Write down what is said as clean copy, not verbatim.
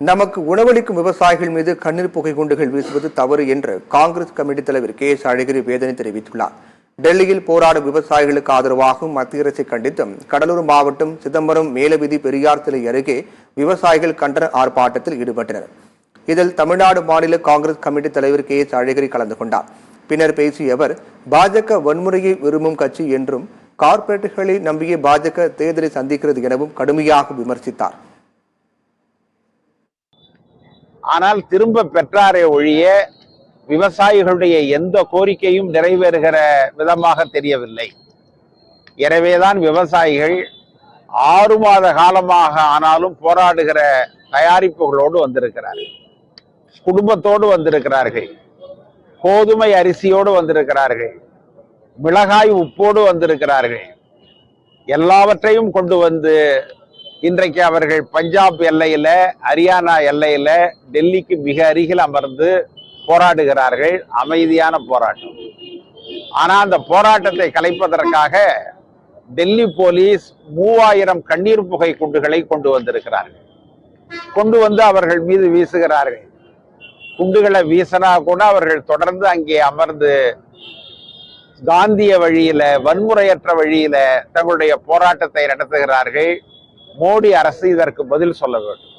நமக்கு உணவளிக்கும் விவசாயிகள் மீது கண்ணீர் புகை குண்டுகள் வீசுவது தவறு என்று காங்கிரஸ் கமிட்டி தலைவர் கே எஸ் அழகிரி வேதனை தெரிவித்துள்ளார். டெல்லியில் போராடும் விவசாயிகளுக்கு ஆதரவாகவும் மத்திய அரசை கண்டித்தும் கடலூர் மாவட்டம் சிதம்பரம் மேலவீதி பெரியார் சிலை அருகே விவசாயிகள் கண்டன ஆர்ப்பாட்டத்தில் ஈடுபட்டனர். இதில் தமிழ்நாடு மாநில காங்கிரஸ் கமிட்டி தலைவர் கே எஸ் அழகிரி கலந்து கொண்டார். பின்னர் பேசிய அவர், பாஜக வன்முறையை விரும்பும் கட்சி என்றும் கார்ப்பரேட்டுகளை நம்பிய பாஜக தேர்தலை சந்திக்கிறது எனவும் கடுமையாக விமர்சித்தார். ஆனால் திரும்ப பெற்றாரே ஒழிய விவசாயிகளுடைய எந்த கோரிக்கையும் நிறைவேறுகிற விதமாக தெரியவில்லை. எனவேதான் விவசாயிகள் 6 மாத காலமாக ஆனாலும் போராடுகிற தயாரிப்புகளோடு வந்திருக்கிறார்கள், குடும்பத்தோடு வந்திருக்கிறார்கள், கோதுமை அரிசியோடு வந்திருக்கிறார்கள், மிளகாய் உப்போடு வந்திருக்கிறார்கள். எல்லாவற்றையும் கொண்டு வந்து இன்றைக்கு அவர்கள் பஞ்சாப் எல்லையில, ஹரியானா எல்லையில, டெல்லிக்கு மிக அருகில் அமர்ந்து போராடுகிறார்கள். அமைதியான போராட்டம். ஆனா அந்த போராட்டத்தை கலைப்பதற்காக டெல்லி போலீஸ் 3000 கண்ணீர் புகை குண்டுகளை கொண்டு வந்திருக்கிறார்கள். கொண்டு வந்து அவர்கள் மீது வீசுகிறார்கள். குண்டுகளை வீசினா கூட அவர்கள் தொடர்ந்து அங்கே அமர்ந்து காந்திய வழியில, வன்முறையற்ற வழியில தங்களுடைய போராட்டத்தை நடத்துகிறார்கள். மோடி அரசு இதற்கு பதில் சொல்ல வேண்டும்.